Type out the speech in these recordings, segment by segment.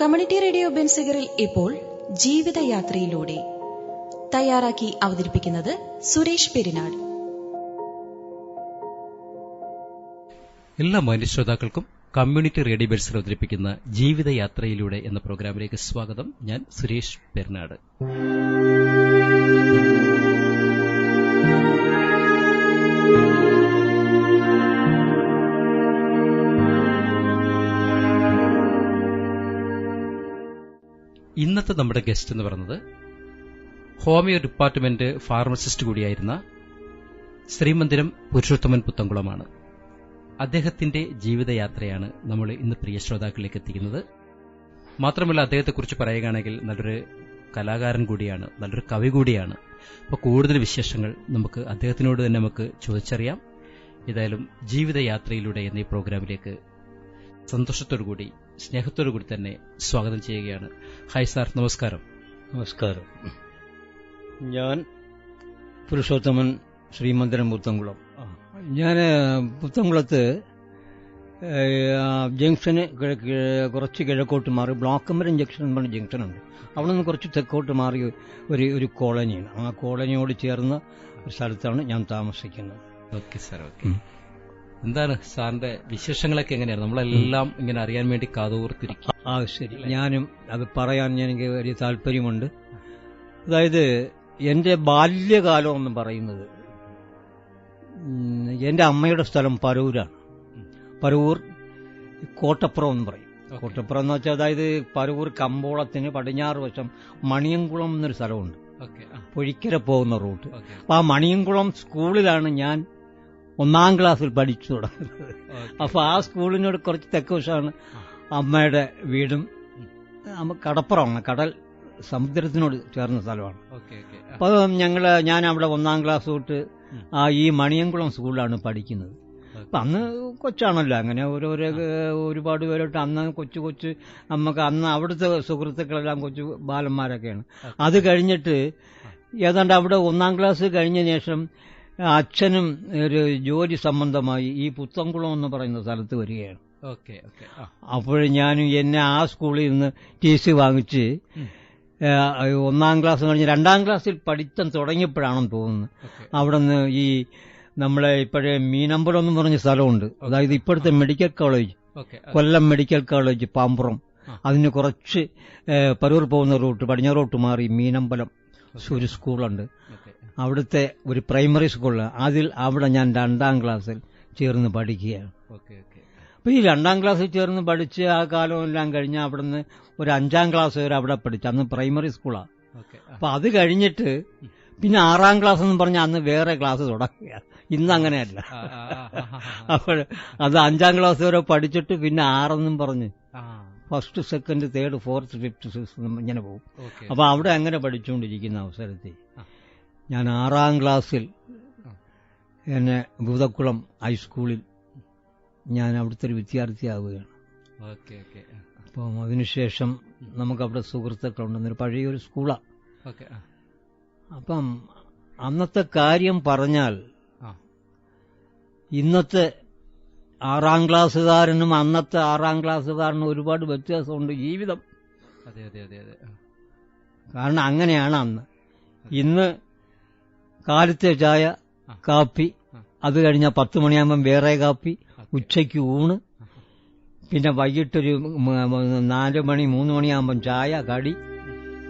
Community radio ബെൻസിഗറിൽ ഇപ്പോൾ ജീവിതയാത്രയിലൂടെ തയ്യാറാക്കി അവതരിപ്പിക്കുന്നത് സുരേഷ് പെരിനാട്. എല്ലാ മാന്യശ്രോതാക്കൾക്കും കമ്മ്യൂണിറ്റി റേഡിയോ ബെൻസിഗർ അവതരിപ്പിക്കുന്ന ജീവിതയാത്രയിലൂടെ എന്ന പ്രോഗ്രാമിലേക്ക് സ്വാഗതം. ഞാൻ സുരേഷ് പെരിനാട്. ഇന്നത്തെ നമ്മുടെ ഗസ്റ്റ് എന്ന് പറയുന്നത് ഹോമിയോ ഡിപ്പാർട്ട്മെന്റ് ഫാർമസിസ്റ്റ് കൂടിയായിരുന്ന ശ്രീമന്ദിരം പുരുഷോത്തമൻ പുത്തൻകുളമാണ്. അദ്ദേഹത്തിന്റെ ജീവിതയാത്രയാണ് നമ്മൾ ഇന്ന് പ്രിയ ശ്രോതാക്കളിലേക്ക് എത്തിക്കുന്നത്. മാത്രമല്ല, അദ്ദേഹത്തെക്കുറിച്ച് പറയുകയാണെങ്കിൽ നല്ലൊരു കലാകാരൻ കൂടിയാണ്, നല്ലൊരു കവി കൂടിയാണ്. അപ്പോൾ കൂടുതൽ വിശേഷങ്ങൾ നമുക്ക് അദ്ദേഹത്തിനോട് തന്നെ നമുക്ക് ചോദിച്ചറിയാം. ഏതായാലും ജീവിതയാത്രയിലൂടെ എന്ന ഈ പ്രോഗ്രാമിലേക്ക് സന്തോഷത്തോടുകൂടി സ്നേഹത്തോടുകൂടി തന്നെ സ്വാഗതം ചെയ്യുകയാണ്. ഹായ് സാർ, നമസ്കാരം. നമസ്കാരം. ഞാൻ പുരുഷോത്തമൻ, ശ്രീമന്ദിരം പുത്തൻകുളം. ഞാൻ പുത്തൻകുളത്ത് ജംഗ്ഷന് കുറച്ച് കിഴക്കോട്ട് മാറി ബ്ലോക്കമരം ജംഗ്ഷൻ എന്ന് പറഞ്ഞ ജംഗ്ഷനുണ്ട്. അവിടെ നിന്ന് കുറച്ച് തെക്കോട്ട് മാറി ഒരു കോളനിയാണ്. ആ കോളനിയോട് ചേർന്ന ഒരു സ്ഥലത്താണ് ഞാൻ താമസിക്കുന്നത്. Okay sir, okay. എന്താണ് സാറിന്റെ വിശേഷങ്ങളൊക്കെ എങ്ങനെയാണ്? നമ്മളെല്ലാം ഇങ്ങനെ അറിയാൻ വേണ്ടി കാതോർത്തിരിക്കും. ശരി, ഞാനും അത് പറയാൻ എനിക്ക് വലിയ താല്പര്യമുണ്ട്. അതായത് എന്റെ ബാല്യകാലം എന്ന് പറയുന്നത് എന്റെ അമ്മയുടെ സ്ഥലം പരൂരാണ്. പരൂർ കോട്ടപ്പുറം എന്ന് പറയും. കോട്ടപ്പുറം എന്ന് വെച്ചാൽ അതായത് പരൂർ കമ്പോളത്തിന് പടിഞ്ഞാറ് വശം മണിയംകുളം എന്നൊരു സ്ഥലമുണ്ട്, പൊഴിക്കര പോകുന്ന റൂട്ട്. അപ്പൊ ആ മണിയംകുളം സ്കൂളിലാണ് ഞാൻ 1ാം ക്ലാസ്സിൽ പഠിച്ചു തുടങ്ങുന്നത്. അപ്പൊ ആ സ്കൂളിനോട് കുറച്ച് തെക്ക് വശമാണ് അമ്മയുടെ വീടും. കടപ്പുറമാണ്, കടൽ സമുദ്രത്തിനോട് ചേർന്ന സ്ഥലമാണ്. അപ്പൊ ഞാൻ അവിടെ 1ാം ക്ലാസ് തൊട്ട് ഈ മണിയംകുളം സ്കൂളിലാണ് പഠിക്കുന്നത്. അപ്പൊ അന്ന് കൊച്ചാണല്ലോ, അങ്ങനെ ഒരുപാട് പേരോട്ട് അന്ന് കൊച്ചു നമുക്ക് അന്ന് അവിടുത്തെ സുഹൃത്തുക്കളെല്ലാം കൊച്ചു ബാലന്മാരൊക്കെയാണ്. അത് കഴിഞ്ഞിട്ട് ഏതാണ്ട് അവിടെ 1ാം ക്ലാസ് കഴിഞ്ഞ ശേഷം അച്ഛനും ഒരു ജോലി സംബന്ധമായി ഈ പുത്തൻകുളം എന്ന് പറയുന്ന സ്ഥലത്ത് വരികയാണ്. അപ്പോൾ എന്നെ ആ സ്കൂളിൽ നിന്ന് TC വാങ്ങിച്ച് 1ാം ക്ലാസ് കഴിഞ്ഞ് 2ാം ക്ലാസ്സിൽ പഠിത്തം തുടങ്ങിയപ്പോഴാണെന്ന് തോന്നുന്നു. അവിടെ നിന്ന് ഈ നമ്മളെ ഇപ്പോഴേ മീനമ്പലം എന്ന് പറഞ്ഞ സ്ഥലമുണ്ട്. അതായത് ഇപ്പോഴത്തെ മെഡിക്കൽ കോളേജ്, കൊല്ലം മെഡിക്കൽ കോളേജ് പാമ്പുറം, അതിന് കുറച്ച് പരൂർ പോകുന്ന റൂട്ട് പടിഞ്ഞാറോട്ട് മാറി മീനമ്പലം ഒരു സ്കൂളുണ്ട്. അവിടുത്തെ ഒരു പ്രൈമറി സ്കൂളിൽ അവിടെ ഞാൻ 2ാം ക്ലാസ്സിൽ ചേർന്ന് പഠിക്കുകയാണ്. അപ്പൊ ഈ 2ാം ക്ലാസ്സിൽ ചേർന്ന് പഠിച്ച് ആ കാലമെല്ലാം കഴിഞ്ഞ് അവിടുന്ന് ഒരു 5ാം ക്ലാസ് വരെ അവിടെ പഠിച്ചു. അന്ന് പ്രൈമറി സ്കൂളാണ്. അപ്പൊ അത് കഴിഞ്ഞിട്ട് പിന്നെ 6ാം ക്ലാസ് എന്ന് പറഞ്ഞാൽ അന്ന് വേറെ ക്ലാസ് തുടങ്ങുകയാണ്. ഇന്ന് അങ്ങനെയല്ല. അപ്പോൾ അത് 5ാം ക്ലാസ് വരെ പഠിച്ചിട്ട് പിന്നെ 6 പറഞ്ഞ് first, second, third, fourth, fifth, sixth ഇങ്ങനെ പോകും. അപ്പൊ അവിടെ അങ്ങനെ പഠിച്ചുകൊണ്ടിരിക്കുന്ന അവസരത്തിൽ ഞാൻ 6ാം ക്ലാസ്സിൽ എന്നെ ഭൂതക്കുളം ഹൈസ്കൂളിൽ ഞാൻ അവിടുത്തെ ഒരു വിദ്യാർത്ഥിയാവുകയാണ്. അപ്പം അതിനുശേഷം നമുക്കവിടെ സുഹൃത്തുക്കളുണ്ടെന്നൊരു പഴയൊരു സ്കൂളാണ്. അപ്പം അന്നത്തെ കാര്യം പറഞ്ഞാൽ ഇന്നത്തെ 6ാം ക്ലാസ്സുകാരനും അന്നത്തെ 6ാം ക്ലാസ്സുകാരനും ഒരുപാട് വ്യത്യാസമുണ്ട് ജീവിതം. കാരണം അങ്ങനെയാണ് അന്ന്. ഇന്ന് കാലത്തെ ചായ, കാപ്പി, അത് കഴിഞ്ഞാൽ 10 മണിയാകുമ്പം വേറെ കാപ്പി, ഉച്ചയ്ക്ക് ഊണ്, പിന്നെ വൈകിട്ടൊരു 4 മണി 3 മണിയാകുമ്പം ചായ, കടി.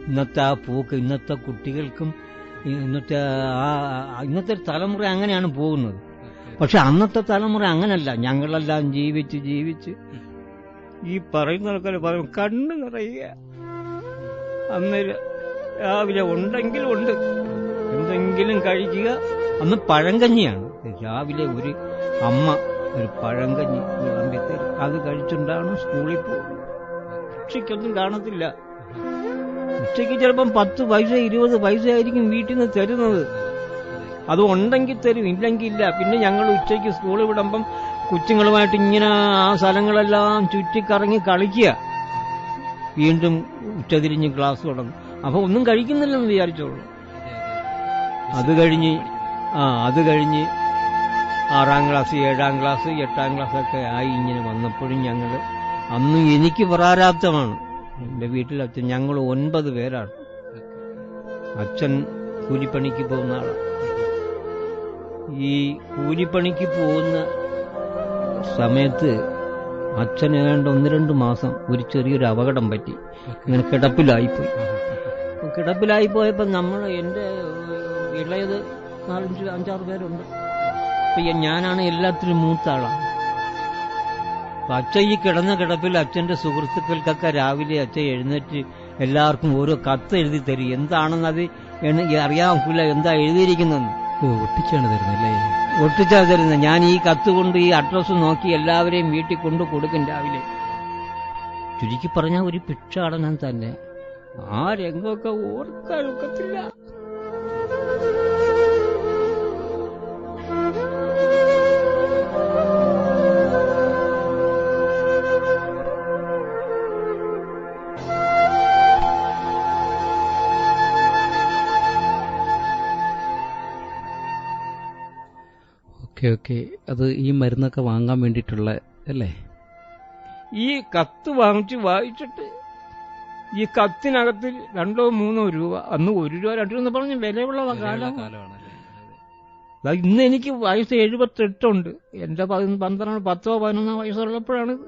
ഇന്നത്തെ ആ പോക്ക് ഇന്നത്തെ കുട്ടികൾക്കും ഇന്നത്തെ തലമുറ അങ്ങനെയാണ് പോകുന്നത്. പക്ഷെ അന്നത്തെ തലമുറ അങ്ങനല്ല. ഞങ്ങളെല്ലാം ജീവിച്ച് ഈ പറയുന്ന ആൾക്കാർ പറയും കണ്ണ് നിറയുക. അന്ന് രാവിലെ ഉണ്ടെങ്കിലും ഉണ്ട്, എന്തെങ്കിലും കഴിക്കുക. അന്ന് പഴങ്കഞ്ഞിയാണ്. രാവിലെ ഒരു അമ്മ ഒരു പഴങ്കഞ്ഞി വിളമ്പിത്തരും. അത് കഴിച്ചുകൊണ്ടാണ് സ്കൂളിൽ പോകുന്നത്. ഉച്ചയ്ക്കൊന്നും കാണത്തില്ല. ഉച്ചയ്ക്ക് ചിലപ്പം 10 പൈസ 20 പൈസ ആയിരിക്കും വീട്ടിൽ നിന്ന് തരുന്നത്. അത് ഉണ്ടെങ്കിൽ തരും, ഇല്ലെങ്കിൽ ഇല്ല. പിന്നെ ഞങ്ങൾ ഉച്ചയ്ക്ക് സ്കൂളിൽ വിടുമ്പം കൊച്ചുങ്ങളുമായിട്ട് ഇങ്ങനെ ആ സ്ഥലങ്ങളെല്ലാം ചുറ്റിക്കറങ്ങി കളിക്കുക. വീണ്ടും ഉച്ചതിരിഞ്ഞ് ക്ലാസ് തുടങ്ങും. അപ്പൊ ഒന്നും കഴിക്കുന്നില്ലെന്ന് വിചാരിച്ചോളൂ. അത് കഴിഞ്ഞ് 6ാം ക്ലാസ് 7ാം ക്ലാസ് 8ാം ക്ലാസ്സൊക്കെ ആയി ഇങ്ങനെ വന്നപ്പോഴും ഞങ്ങൾ അന്ന് എനിക്ക് പ്രാരാബ്ധമാണ്. എൻ്റെ വീട്ടിൽ അച്ഛൻ, ഞങ്ങൾ 9 പേരാണ്. അച്ഛൻ കൂലിപ്പണിക്ക് പോകുന്ന ആളാണ്. ഈ കൂലിപ്പണിക്ക് പോകുന്ന സമയത്ത് അച്ഛന് ഏതാണ്ട് 1-2 മാസം ഒരു ചെറിയൊരു അപകടം പറ്റി. ഇങ്ങനെ കിടപ്പിലായിപ്പോയി. കിടപ്പിലായിപ്പോയപ്പോൾ എൻ്റെ ഇളയത് 4-5-6 പേരുണ്ട്. ഞാനാണ് എല്ലാത്തിലും മൂത്ത ആളാണ്. അച്ഛൻ ഈ കിടന്ന കിടപ്പിൽ അച്ഛന്റെ സുഹൃത്തുക്കൾക്കൊക്കെ രാവിലെ അച്ഛൻ എഴുന്നേറ്റ് എല്ലാവർക്കും ഓരോ കത്ത് എഴുതി തരും. എന്താണെന്ന് അത് അറിയാൻ എന്താ എഴുതിയിരിക്കുന്നെന്ന്. ഒട്ടിച്ചാണ് തരുന്നല്ലേ? ഒട്ടിച്ചാ തരുന്നത്. ഞാൻ ഈ കത്ത് കൊണ്ട് ഈ അഡ്രസ് നോക്കി എല്ലാവരെയും വീട്ടിൽ കൊണ്ടു കൊടുക്കും രാവിലെ. ചുരുക്കി പറഞ്ഞാൽ ഒരു ഭിക്ഷാടനം തന്നെ. ആ രംഗമൊക്കെ ഓർക്കാൻ ഒക്കത്തില്ല. ഓക്കെ. അത് ഈ മരുന്നൊക്കെ വാങ്ങാൻ വേണ്ടിയിട്ടുള്ള അല്ലേ? ഈ കത്ത് വായിച്ചിട്ട് ഈ കത്തിനകത്ത് 2-3 രൂപ, അന്ന് 1 രൂപ 2 രൂപ എന്ന് പറഞ്ഞ് വിലയുള്ള കാലമാണ്. ഇന്ന് എനിക്ക് വയസ്സ് 78 എന്റെ 10-11 വയസ്സുള്ളപ്പോഴാണിത്.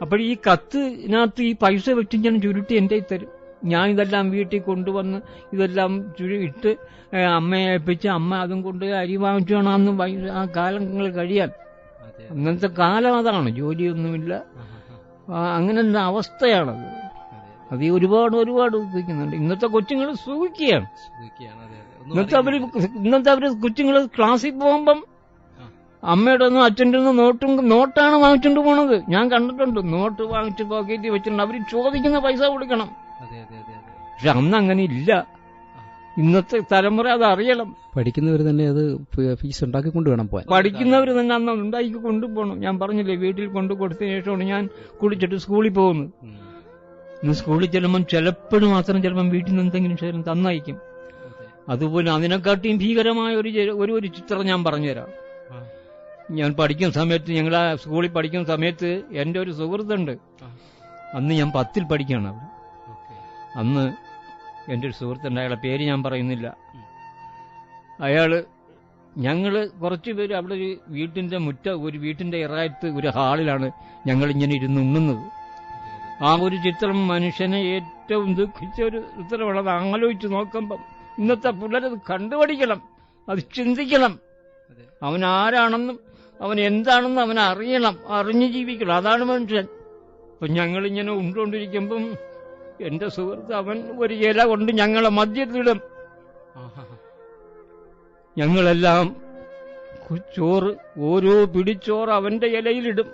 അപ്പോൾ ഈ കത്തിനകത്ത് ഈ പൈസ വെച്ച് ഞാൻ ചുരുട്ടി എന്റെ തരും. ഞാൻ ഇതെല്ലാം വീട്ടിൽ കൊണ്ടുവന്ന് ഇതെല്ലാം ഇട്ട് അമ്മയെ ഏൽപ്പിച്ച് അമ്മ അതും കൊണ്ട് അരി വാങ്ങിച്ചു വേണം അന്ന് ആ കാലങ്ങൾ കഴിയാൻ. അങ്ങനത്തെ കാലം അതാണ്. ജോലിയൊന്നുമില്ല. അങ്ങനെ അവസ്ഥയാണത്. അത് ഒരുപാട് ഉപയോഗിക്കുന്നുണ്ട്. ഇന്നത്തെ കൊച്ചുങ്ങൾ സുഖിക്കുകയാണ്. ഇന്നത്തെ അവര് കൊച്ചുങ്ങൾ ക്ലാസ്സിൽ പോകുമ്പം അമ്മയുടെ ഒന്നും അച്ഛൻ്റെ ഒന്നും നോട്ടാണ് വാങ്ങിച്ചുകൊണ്ട് പോണത്. ഞാൻ കണ്ടിട്ടുണ്ട്. നോട്ട് വാങ്ങിച്ച് പോക്കറ്റിൽ വെച്ചിട്ടുണ്ട്. അവര് ചോദിക്കുന്ന പൈസ കൊടുക്കണം. പക്ഷെ അന്ന് അങ്ങനെ ഇല്ല. ഇന്നത്തെ തലമുറ അത് അറിയണം. പഠിക്കുന്നവർ തന്നെ അത് ഫീസ് ഉണ്ടാക്കിക്കൊണ്ട് വേണം പോകാൻ. പഠിക്കുന്നവർ തന്നെ അന്ന് ഉണ്ടാക്കി കൊണ്ടുപോകണം. ഞാൻ പറഞ്ഞില്ലേ, വീട്ടിൽ കൊണ്ടു കൊടുത്തതിന് ശേഷമാണ് ഞാൻ കുളിച്ചിട്ട് സ്കൂളിൽ പോകുന്നത്. ഇന്ന് സ്കൂളിൽ ചെല്ലുമ്പം ചിലപ്പോഴും മാത്രം ചിലപ്പം വീട്ടിൽ നിന്ന് എന്തെങ്കിലും ശേഷം തന്നയക്കും. അതുപോലെ അതിനെക്കാട്ടിയും ഭീകരമായ ഒരു ചിത്രം ഞാൻ പറഞ്ഞുതരാം. ഞാൻ പഠിക്കുന്ന സമയത്ത്, ഞങ്ങൾ ആ സ്കൂളിൽ പഠിക്കുന്ന സമയത്ത് എന്റെ ഒരു സുഹൃത്തുണ്ട്. അന്ന് ഞാൻ 10ൽ പഠിക്കുകയാണ് അവിടെ. അന്ന് എൻ്റെ ഒരു സുഹൃത്തുണ്ട്. അയാളെ പേര് ഞാൻ പറയുന്നില്ല. ഞങ്ങള് കുറച്ചുപേര് അവിടെ ഒരു വീട്ടിന്റെ ഇറായത്ത് ഒരു ഹാളിലാണ് ഞങ്ങളിങ്ങനെ ഇരുന്ന് ഉണ്ണുന്നത്. ആ ഒരു ചിത്രം മനുഷ്യനെ ഏറ്റവും ദുഃഖിച്ച ഒരു ചിത്രമാണ്. അത് ആലോചിച്ച് നോക്കുമ്പം ഇന്നത്തെ പിള്ളേരത് കണ്ടുപഠിക്കണം, അത് ചിന്തിക്കണം. അവൻ ആരാണെന്നും അവൻ എന്താണെന്നും അവൻ അറിയണം, അറിഞ്ഞു ജീവിക്കണം. അതാണ് മനുഷ്യൻ. അപ്പൊ ഞങ്ങളിങ്ങനെ ഉണ്ടുകൊണ്ടിരിക്കുമ്പം എന്റെ സുഹൃത്ത് അവൻ ഒരു ഇല കൊണ്ട് ഞങ്ങളെ മദ്യത്തിലിടും. ഞങ്ങളെല്ലാം ചോറ്, ഓരോ പിടിച്ചോറ് അവന്റെ ഇലയിലിടും.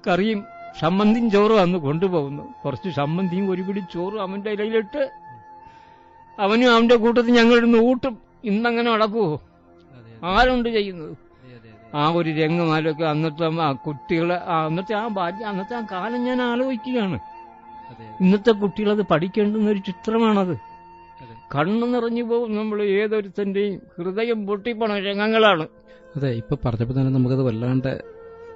കറിയും ചമ്മന്തിയും ചോറും അന്ന് കൊണ്ടുപോകുന്നു. കുറച്ച് ചമ്മന്തിയും ഒരു പിടിച്ചോറും അവന്റെ ഇലയിലിട്ട് അവനും അവന്റെ കൂട്ടത്തിൽ ഞങ്ങളിരുന്ന് ഊട്ടും. ഇന്നങ്ങനെ നടക്കുവോ? ആരുണ്ട് ചെയ്യുന്നത്? ആ ഒരു രംഗമാലൊക്കെ അന്നത്തെ കുട്ടികളെ, അന്നത്തെ ആ കാലം ഞാൻ ആലോചിക്കുകയാണ്. ഇന്നത്തെ കുട്ടികളത് പഠിക്കേണ്ടുന്ന ഒരു ചിത്രമാണത്. കണ്ണു നിറഞ്ഞു പോകും. നമ്മൾ ഏതൊരുത്തന്റെയും ഹൃദയം പൊട്ടിപ്പോണ രംഗങ്ങളാണ്. അതെ, ഇപ്പൊ പറഞ്ഞപ്പോ തന്നെ നമുക്കത് വല്ലാണ്ട്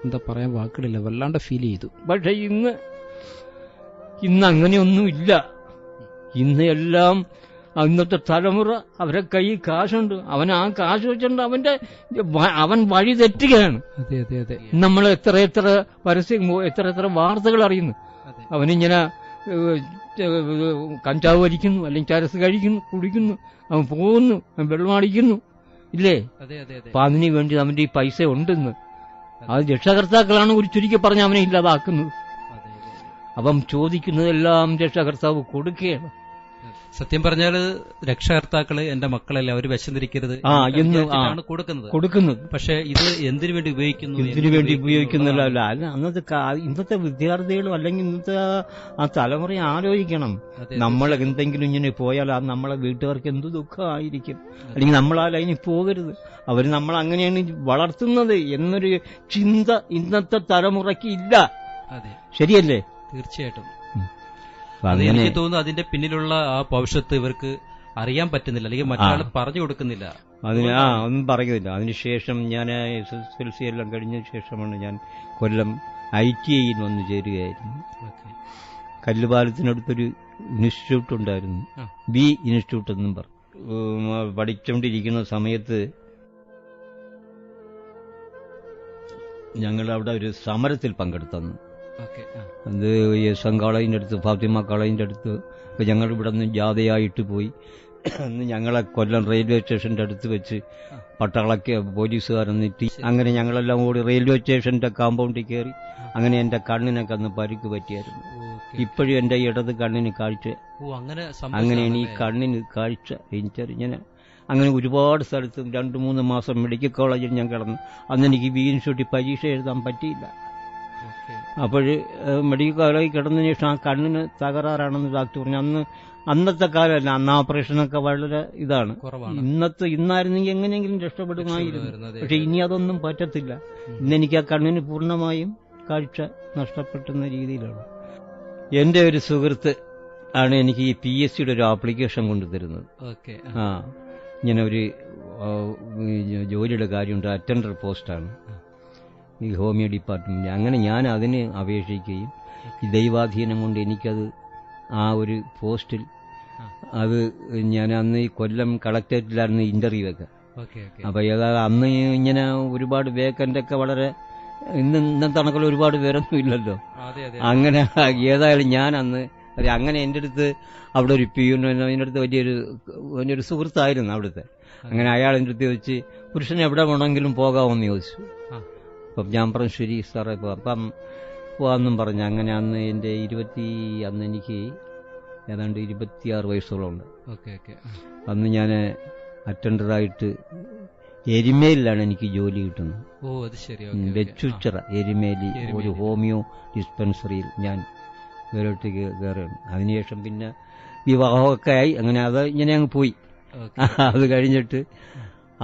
എന്താ പറയാൻ വാക്കുകളില്ല, വല്ലാണ്ട് ഫീൽ ചെയ്തു. പക്ഷെ ഇന്ന് അങ്ങനെയൊന്നുമില്ല. ഇന്ന് എല്ലാം ഇന്നത്തെ തലമുറ അവരെ കൈ കാശുണ്ട്. അവൻ ആ കാശ് വെച്ചിട്ടുണ്ട്. അവൻ വഴി തെറ്റുകയാണ്. നമ്മൾ എത്ര പരസ്യം, എത്ര വാർത്തകൾ അറിയുന്നു. അവനിങ്ങനെ കഞ്ചാവ് വലിക്കുന്നു, അല്ലെങ്കിൽ ചരസ് കഴിക്കുന്നു, കുടിക്കുന്നു, അവൻ പോകുന്നു, അവൻ വെള്ളമടിക്കുന്നു, ഇല്ലേ? അപ്പൊ അതിനു വേണ്ടി അവന്റെ ഈ പൈസ ഉണ്ടെന്ന് അത് രക്ഷകർത്താക്കളാണ് ഒരു ചുരുക്കി പറഞ്ഞ് അവനെ ഇല്ലാതാക്കുന്നത്. അപ്പം ചോദിക്കുന്നതെല്ലാം രക്ഷകർത്താവ് കൊടുക്കുകയാണ്. സത്യം പറഞ്ഞാൽ രക്ഷകർത്താക്കള് എന്റെ മക്കളല്ലേ, അവര് വിശന്നിരിക്കരുത് എന്നാണ് കൊടുക്കുന്നത്. പക്ഷെ ഇത് എന്തിനു വേണ്ടി ഉപയോഗിക്കുന്നില്ല. ഇന്നത്തെ വിദ്യാർത്ഥികളും അല്ലെങ്കിൽ ഇന്നത്തെ ആ തലമുറ ആലോചിക്കണം. നമ്മൾ എന്തെങ്കിലും ഇങ്ങനെ പോയാൽ അത് നമ്മളെ വീട്ടുകാർക്ക് എന്ത് ദുഃഖമായിരിക്കും. അല്ലെങ്കിൽ നമ്മൾ ആ ലൈനിൽ പോകരുത്, അവർ നമ്മൾ അങ്ങനെയാണ് വളർത്തുന്നത് എന്നൊരു ചിന്ത ഇന്നത്തെ തലമുറയ്ക്ക് ഇല്ല. ശരിയല്ലേ? തീർച്ചയായിട്ടും. എനിക്ക് തോന്നുന്നു അതിന്റെ പിന്നിലുള്ള ആ ഭവിഷ്യത്ത് ഇവർക്ക് അറിയാൻ പറ്റുന്നില്ല, അല്ലെങ്കിൽ മറ്റൊരാൾ പറഞ്ഞു കൊടുക്കുന്നില്ല. ഒന്നും പറയുന്നില്ല. അതിനുശേഷം ഞാൻ SSLC എല്ലാം കഴിഞ്ഞ ശേഷമാണ് ഞാൻ കൊല്ലം ITIയിൽ വന്ന് ചേരുകയായിരുന്നു. കല്ലുപാലത്തിനടുത്തൊരു ഇൻസ്റ്റിറ്റ്യൂട്ട് ഉണ്ടായിരുന്നു, ബി ഇൻസ്റ്റിറ്റ്യൂട്ട് എന്നും പറഞ്ഞു. പഠിച്ചുകൊണ്ടിരിക്കുന്ന സമയത്ത് ഞങ്ങൾ അവിടെ ഒരു സമരത്തിൽ പങ്കെടുത്തു. അത് SM കോളേജിന്റെ അടുത്ത്, ഫാത്തിമ കോളേജിന്റെ അടുത്ത് ഞങ്ങൾ ഇവിടെ നിന്ന് ജാഥയായിട്ട് പോയി. അന്ന് ഞങ്ങളെ കൊല്ലം റെയിൽവേ സ്റ്റേഷന്റെ അടുത്ത് വെച്ച് പട്ടാളക്ക് പോലീസുകാരെന്നിട്ട് അങ്ങനെ ഞങ്ങളെല്ലാം കൂടി റെയിൽവേ സ്റ്റേഷന്റെ കോമ്പൗണ്ടിൽ കയറി. അങ്ങനെ എന്റെ കണ്ണിനൊക്കെ അന്ന് പരിക്ക് പറ്റിയായിരുന്നു. ഇപ്പോഴും എന്റെ ഇടത് കണ്ണിന് കാഴ്ച, അങ്ങനെയാണ് ഈ കണ്ണിന് കാഴ്ച എനിക്കറിഞ്ഞ. അങ്ങനെ ഒരുപാട് സ്ഥലത്ത് 2-3 മാസം മെഡിക്കൽ കോളേജിൽ ഞാൻ കിടന്നു. അന്ന് എനിക്ക് ബി ഇൻസ്റ്റിറ്റ്യൂട്ടിൽ പരീക്ഷ എഴുതാൻ പറ്റിയില്ല. അപ്പോൾ മെഡിക്കൽ കോളേജിൽ കിടന്നതിന് ശേഷം ആ കണ്ണിന് തകരാറാണെന്ന് ഡോക്ടർ പറഞ്ഞു. അന്നത്തെ കാലമല്ല, അന്ന് ഓപ്പറേഷനൊക്കെ വളരെ ഇതാണ്. ഇന്നായിരുന്നെങ്കിൽ എങ്ങനെയെങ്കിലും രക്ഷപ്പെടുമായിരുന്നു. പക്ഷെ ഇനി അതൊന്നും പറ്റത്തില്ല. ഇന്നെനിക്ക് ആ കണ്ണിന് പൂർണ്ണമായും കാഴ്ച നഷ്ടപ്പെടുന്ന രീതിയിലാണ്. എന്റെ ഒരു സുഹൃത്ത് ആണ് എനിക്ക് ഈ PSCയുടെ ഒരു ആപ്ലിക്കേഷൻ കൊണ്ടുതരുന്നത്. ഇങ്ങനെ ഒരു ജോലിയുടെ കാര്യമുണ്ട്, അറ്റൻഡർ പോസ്റ്റാണ് ഈ ഹോമിയോ ഡിപ്പാർട്ട്മെന്റ്. അങ്ങനെ ഞാൻ അതിന് അപേക്ഷിക്കുകയും ദൈവാധീനം കൊണ്ട് എനിക്കത് ആ ഒരു പോസ്റ്റിൽ അത് ഞാൻ അന്ന് ഈ കൊല്ലം കളക്ടറേറ്റിലായിരുന്നു ഇന്റർവ്യൂ ഒക്കെ. അപ്പൊ അന്ന് ഇങ്ങനെ ഒരുപാട് വേക്കൻ്റൊക്കെ വളരെ ഇന്നത്തെ കണക്കുള്ള ഒരുപാട് പേരൊന്നും ഇല്ലല്ലോ. അങ്ങനെ ഏതായാലും ഞാൻ അന്ന് അങ്ങനെ എൻ്റെ അടുത്ത് അവിടെ ഒരു പിയൂൺ, അതിൻ്റെ അടുത്ത് വലിയൊരു സുഹൃത്തായിരുന്നു അവിടുത്തെ. അങ്ങനെ അയാൾ എൻ്റെ അടുത്ത് ചോദിച്ച് പുരുഷന് എവിടെ വേണമെങ്കിലും പോകാമെന്ന് ചോദിച്ചു. അപ്പം ഞാൻ പറഞ്ഞു ശരി സാറേ അപ്പം പോവാന്നും പറഞ്ഞു. അങ്ങനെ അന്ന് എൻ്റെ അന്ന് എനിക്ക് ഏതാണ്ട് 26 വയസ്സോളം ഉണ്ട്. അന്ന് ഞാൻ അറ്റൻഡറായിട്ട് എരുമേലിലാണ് എനിക്ക് ജോലി കിട്ടുന്നത്. വെച്ചുച്ചിറ എരുമേലി ഒരു ഹോമിയോ ഡിസ്പെൻസറിയിൽ ഞാൻ വേറോട്ട് കയറുകയാണ്. അതിനുശേഷം പിന്നെ വിവാഹമൊക്കെ ആയി. അങ്ങനെ അത് ഇങ്ങനെ അങ്ങ് പോയി. അത് കഴിഞ്ഞിട്ട്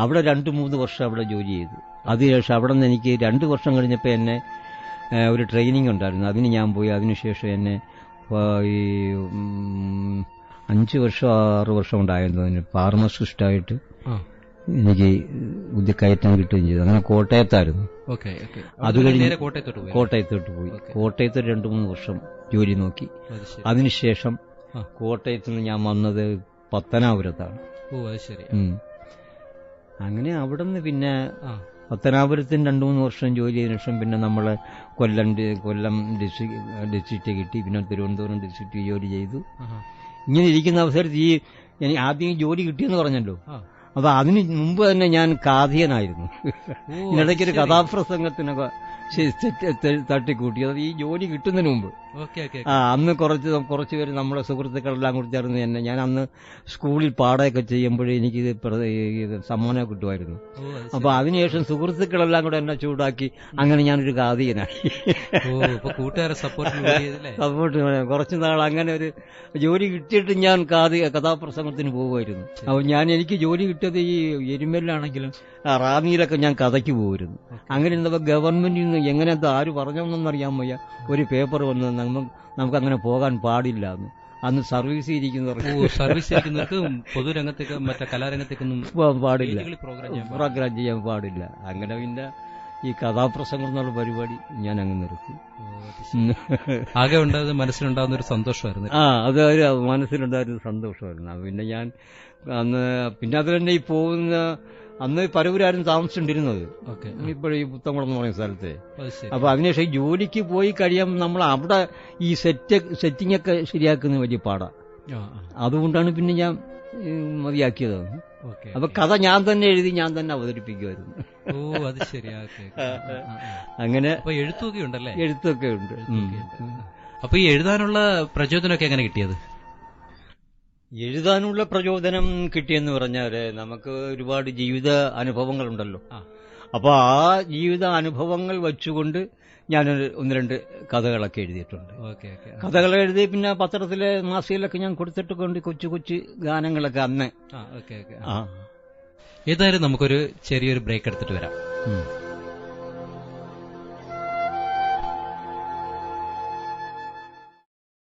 അവിടെ 2-3 വർഷം അവിടെ ജോലി ചെയ്തു. അതിനുശേഷം അവിടെ നിന്ന് എനിക്ക് 2 വർഷം കഴിഞ്ഞപ്പോൾ എന്നെ ഒരു ട്രെയിനിങ് ഉണ്ടായിരുന്നു, അതിന് ഞാൻ പോയി. അതിനുശേഷം എന്നെ ഈ 5 വർഷം 6 വർഷം ഉണ്ടായിരുന്നു അതിന് ഫാർമസിസ്റ്റായിട്ട് എനിക്ക് കയറ്റാൻ കിട്ടുകയും ചെയ്തു. അങ്ങനെ കോട്ടയത്തായിരുന്നു. അത് കഴിഞ്ഞ് കോട്ടയത്തോട്ട് പോയി. കോട്ടയത്ത് 2-3 വർഷം ജോലി നോക്കി. അതിനുശേഷം കോട്ടയത്ത് നിന്ന് ഞാൻ വന്നത് പത്തനാപുരത്താണ്. അങ്ങനെ അവിടെ നിന്ന് പിന്നെ പത്തനാപുരത്തിന് 2-3 വർഷം ജോലി ചെയ്തതിനു ശേഷം പിന്നെ നമ്മള് കൊല്ലം ഡിസ്ട്രിക്റ്റ് കിട്ടി. പിന്നെ തിരുവനന്തപുരം ഡിസ്ട്രിക്റ്റ് ജോലി ചെയ്തു. ഇങ്ങനെ ഇരിക്കുന്ന അവസരത്തിൽ എനിക്ക് ആദ്യം ജോലി കിട്ടിയെന്ന് പറഞ്ഞല്ലോ. അപ്പൊ അതിന് മുമ്പ് തന്നെ ഞാൻ കാഥികനായിരുന്നു. ഇതിനിടയ്ക്കൊരു കഥാപ്രസംഗത്തിനൊക്കെ തട്ടിക്കൂട്ടി. അത് ഈ ജോലി കിട്ടുന്നതിന് മുമ്പ്. അന്ന് കുറച്ച് പേര് നമ്മുടെ സുഹൃത്തുക്കളെല്ലാം കൂടി ചേർന്ന് തന്നെ ഞാൻ അന്ന് സ്കൂളിൽ പാടൊക്കെ ചെയ്യുമ്പോഴേ എനിക്ക് സമ്മാനം കിട്ടുമായിരുന്നു. അപ്പൊ അതിനുശേഷം സുഹൃത്തുക്കളെല്ലാം കൂടെ എന്നെ ചൂടാക്കി. അങ്ങനെ ഞാനൊരു കാഥികനായി. സപ്പോർട്ട് കുറച്ചു നാൾ അങ്ങനെ ഒരു ജോലി കിട്ടിയിട്ട് ഞാൻ കഥാപ്രസംഗത്തിന് പോകുമായിരുന്നു. അപ്പൊ എനിക്ക് ജോലി കിട്ടിയത് ഈ എരുമേലിലാണെങ്കിലും റാന്നിയിലൊക്കെ ഞാൻ കഥയ്ക്ക് പോകുമായിരുന്നു. അങ്ങനെ ഇരുന്നപ്പോ ഗവൺമെന്റിൽ നിന്ന് എങ്ങനെ ആര് പറഞ്ഞോന്നൊന്നും അറിയാൻ വയ്യ, ഒരു പേപ്പർ വന്ന് നമുക്കങ്ങനെ പോകാൻ പാടില്ല എന്ന്. അന്ന് സർവീസ് ഇരിക്കുന്നവർക്ക് പൊതുരംഗത്തേക്ക് മറ്റേ കലാരംഗത്തേക്കൊന്നും പാടില്ല, പ്രോഗ്രാം ചെയ്യാൻ പാടില്ല. അങ്ങനെ പിന്നെ ഈ കഥാപ്രസംഗം എന്നുള്ള പരിപാടി ഞാൻ അങ്ങ് നിർത്തി. ആകെ ഉണ്ടായത് മനസ്സിലുണ്ടാകുന്ന ഒരു സന്തോഷമായിരുന്നു. അത് മനസ്സിലുണ്ടായിരുന്ന സന്തോഷമായിരുന്നു. പിന്നെ ഞാൻ പിന്നെ അത് തന്നെ ഈ പോകുന്ന അന്ന് പരവൂരായിരുന്നു താമസിച്ചിട്ടിരുന്നത്, ഇപ്പോഴും ഈ പുത്തംകുളം എന്ന് പറയുന്ന സ്ഥലത്ത്. അപ്പൊ അതിനുശേഷം ഈ ജോലിക്ക് പോയി കഴിയാൻ നമ്മൾ അവിടെ ഈ സെറ്റിംഗ് ഒക്കെ ശരിയാക്കുന്ന വലിയ പാടാ. അതുകൊണ്ടാണ് പിന്നെ ഞാൻ മതിയാക്കിയത്. അപ്പൊ കഥ ഞാൻ തന്നെ എഴുതി ഞാൻ തന്നെ അവതരിപ്പിക്കുമായിരുന്നു. അങ്ങനെ എഴുത്തൊക്കെ ഉണ്ടല്ലേ? എഴുത്തൊക്കെ ഉണ്ട്. അപ്പൊ ഈ എഴുതാനുള്ള പ്രചോദനമൊക്കെ എങ്ങനെ കിട്ടിയത്? എഴുതാനുള്ള പ്രചോദനം കിട്ടിയെന്ന് പറഞ്ഞാല് നമുക്ക് ഒരുപാട് ജീവിത അനുഭവങ്ങളുണ്ടല്ലോ. അപ്പൊ ആ ജീവിത അനുഭവങ്ങൾ വെച്ചുകൊണ്ട് ഞാൻ 1-2 കഥകളൊക്കെ എഴുതിയിട്ടുണ്ട്. കഥകൾ എഴുതി പിന്നെ പത്രത്തിലെ മാസികയിലൊക്കെ ഞാൻ കൊടുത്തിട്ടൊക്കെ ഉണ്ട്, കൊച്ചു ഗാനങ്ങളൊക്കെ അന്ന്. ഏതായാലും നമുക്കൊരു ചെറിയൊരു ബ്രേക്ക് എടുത്തിട്ട് വരാം.